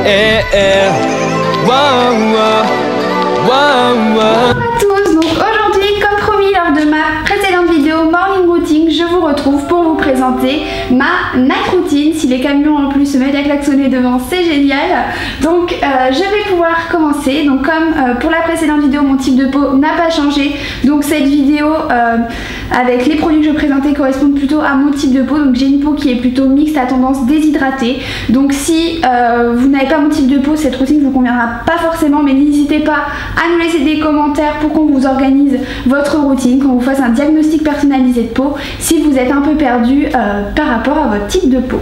Bonjour à tous, donc aujourd'hui, comme promis lors de ma précédente vidéo Morning Routine, je vous retrouve pour vous présenter ma night routine. Si les camions en plus se mettent à klaxonner devant, c'est génial. Donc je vais pouvoir commencer. Donc comme pour la précédente vidéo, mon type de peau n'a pas changé. Donc cette vidéo avec les produits que je présentais correspondent plutôt à mon type de peau. Donc j'ai une peau qui est plutôt mixte à tendance déshydratée. Donc si vous n'avez pas mon type de peau, cette routine ne vous conviendra pas forcément, mais n'hésitez pas à nous laisser des commentaires pour qu'on vous organise votre routine, qu'on vous fasse un diagnostic personnalisé de peau si vous êtes un peu perdu par rapport à votre type de peau.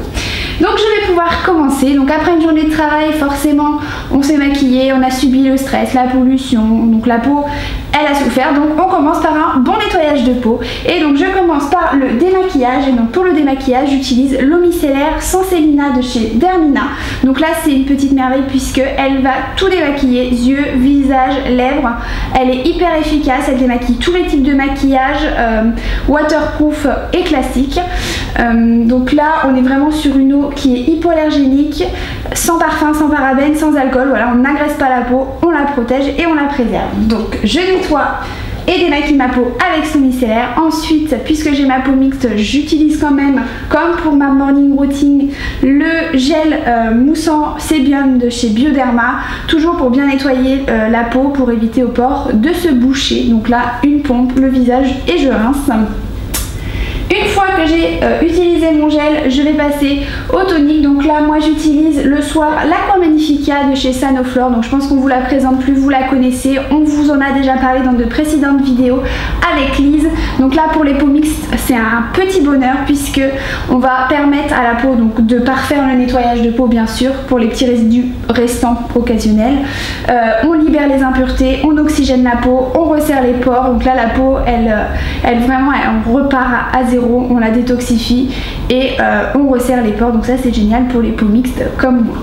Donc je vais pouvoir commencer. Donc après une journée de travail, forcément on s'est maquillé, on a subi le stress, la pollution, donc la peau elle a souffert, donc on commence par un bon nettoyage de peau. Et donc je commence par le démaquillage. Et donc pour le démaquillage, j'utilise l'eau micellaire Senselina de chez Dermina. Donc là c'est une petite merveille puisque elle va tout démaquiller, yeux, visage, lèvres. Elle est hyper efficace, elle démaquille tous les types de maquillage, waterproof et classique. Donc là on est vraiment sur une eau qui est hypoallergénique, sans parfum, sans parabènes, sans alcool. Voilà, on n'agresse pas la peau, on la protège et on la préserve. Donc je nettoie et démaquille ma peau avec son micellaire. Ensuite, puisque j'ai ma peau mixte, j'utilise quand même, comme pour ma morning routine, le gel moussant Sébium de chez Bioderma, toujours pour bien nettoyer la peau, pour éviter aux pores de se boucher. Donc là, une pompe, le visage et je rince. Une fois que j'ai utilisé mon gel, je vais passer au tonique. Donc là, moi j'utilise le soir l'Aqua Magnifica de chez Sanoflore. Donc je pense qu'on vous la présente plus, vous la connaissez. On vous en a déjà parlé dans de précédentes vidéos avec Lise. Donc là, pour les peaux mixtes, c'est un petit bonheur puisque on va permettre à la peau donc de parfaire le nettoyage de peau, bien sûr, pour les petits résidus restants occasionnels. On libère les impuretés, on oxygène la peau, on resserre les pores. Donc là, la peau, on repart à zéro. On la détoxifie et on resserre les pores, donc ça c'est génial pour les peaux mixtes comme moi.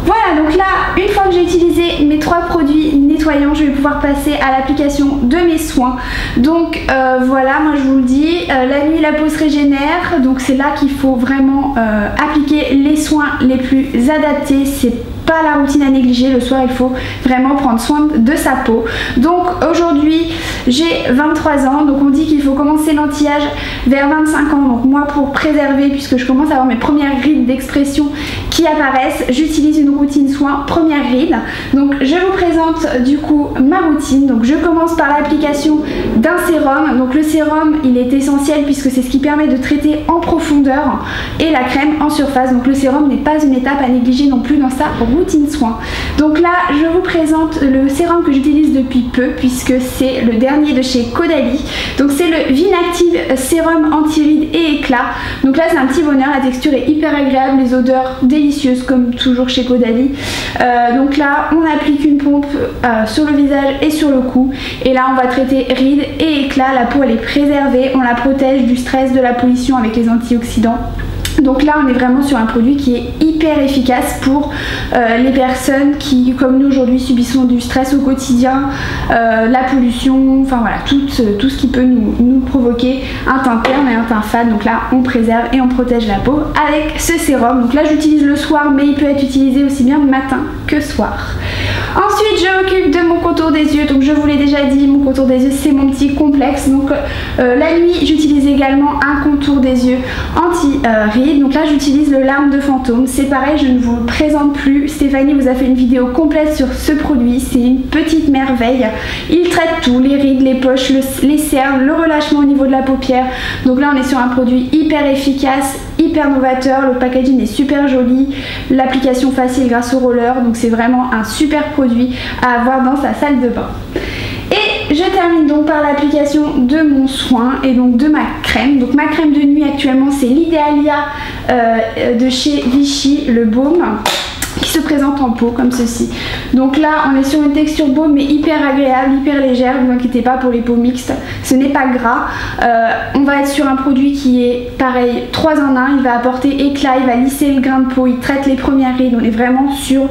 Voilà, donc là, une fois que j'ai utilisé mes 3 produits nettoyants, je vais pouvoir passer à l'application de mes soins. Donc voilà, moi je vous le dis, la nuit la peau se régénère, donc c'est là qu'il faut vraiment appliquer les soins les plus adaptés. C'est pas la routine à négliger, le soir il faut vraiment prendre soin de sa peau. Donc aujourd'hui j'ai 23 ans, donc on dit qu'il faut commencer l'anti-âge vers 25 ans. Donc moi, pour préserver, puisque je commence à avoir mes premières rides d'expression qui apparaissent, j'utilise une routine soin première ride. Donc je vous présente du coup ma routine. Donc je commence par l'application d'un sérum. Donc le sérum il est essentiel puisque c'est ce qui permet de traiter en profondeur, et la crème en surface. Donc le sérum n'est pas une étape à négliger non plus dans sa routine soin. Donc là je vous présente le sérum que j'utilise depuis peu puisque c'est le dernier de chez Caudalie. Donc c'est le Vinactive sérum anti-rides et éclat. Donc là c'est un petit bonheur, la texture est hyper agréable, les odeurs délicieuses comme toujours chez Caudalie. Donc là on applique une pompe sur le visage et sur le cou, et là on va traiter rides et éclats. La peau elle est préservée, on la protège du stress, de la pollution avec les antioxydants. Donc là on est vraiment sur un produit qui est hyper efficace pour les personnes qui, comme nous aujourd'hui, subissons du stress au quotidien, la pollution, enfin voilà, tout ce qui peut nous provoquer un teint terne et un teint fade. Donc là on préserve et on protège la peau avec ce sérum. Donc là j'utilise le soir, mais il peut être utilisé aussi bien matin que soir. Ensuite je m'occupe de mon contour des yeux. Donc je vous l'ai déjà dit, mon contour des yeux c'est mon petit complexe. Donc la nuit j'utilise également un contour des yeux anti-rides. Donc là j'utilise le Larme de Fantôme. C'est pareil, je ne vous le présente plus. Stéphanie vous a fait une vidéo complète sur ce produit. C'est une petite merveille. Il traite tout, les rides, les poches, les cernes, le relâchement au niveau de la paupière. Donc là on est sur un produit hyper efficace, hyper novateur. Le packaging est super joli, l'application facile grâce au roller. Donc c'est vraiment un super produit à avoir dans sa salle de bain. Et je termine donc par l'application de mon soin et donc de ma crème. Donc ma crème de nuit actuellement c'est l'Idealia de chez Vichy, le baume, qui se présente en pot comme ceci. Donc là on est sur une texture baume mais hyper agréable, hyper légère. Ne vous inquiétez pas pour les peaux mixtes, ce n'est pas gras. On va être sur un produit qui est pareil, 3 en 1. Il va apporter éclat, il va lisser le grain de peau, il traite les premières rides. On est vraiment sur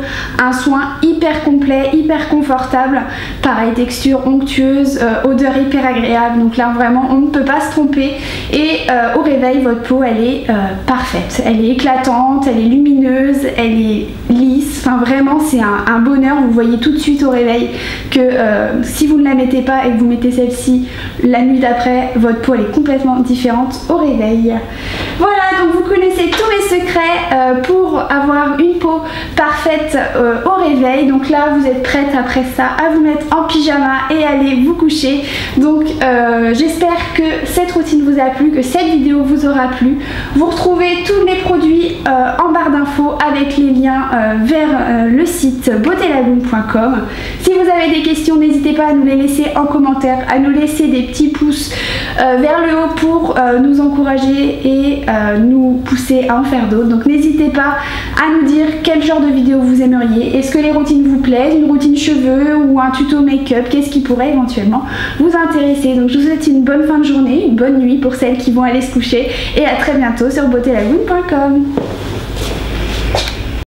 un soin hyper complet, hyper confortable. Pareil, texture onctueuse, odeur hyper agréable. Donc là vraiment on ne peut pas se tromper. Et au réveil votre peau elle est parfaite, elle est éclatante, elle est lumineuse, elle est lisse, enfin vraiment c'est un bonheur. Vous voyez tout de suite au réveil que si vous ne la mettez pas et que vous mettez celle-ci la nuit d'après, votre peau elle est complètement différente au réveil. Voilà, donc vous connaissez tous mes secrets pour avoir une peau parfaite au réveil. Donc là vous êtes prête après ça à vous mettre en pyjama et aller vous coucher. Donc j'espère que cette routine vous a plu, que cette vidéo vous aura plu. Vous retrouvez tous les produits en barre d'infos avec les liens vers le site beautélagoon.com. Si vous avez des questions, n'hésitez pas à nous les laisser en commentaire, à nous laisser des petits pouces vers le haut pour nous encourager et nous pousser à en faire d'autres. Donc n'hésitez pas à nous dire quel genre de vidéo vous aimeriez. Est-ce que les routines vous plaisent, une routine cheveux ou un tuto make-up, qu'est-ce qui pourrait éventuellement vous intéresser. Donc je vous souhaite une bonne fin de journée, une bonne nuit pour celles qui vont aller se coucher et à très bientôt sur beautélagoon.com.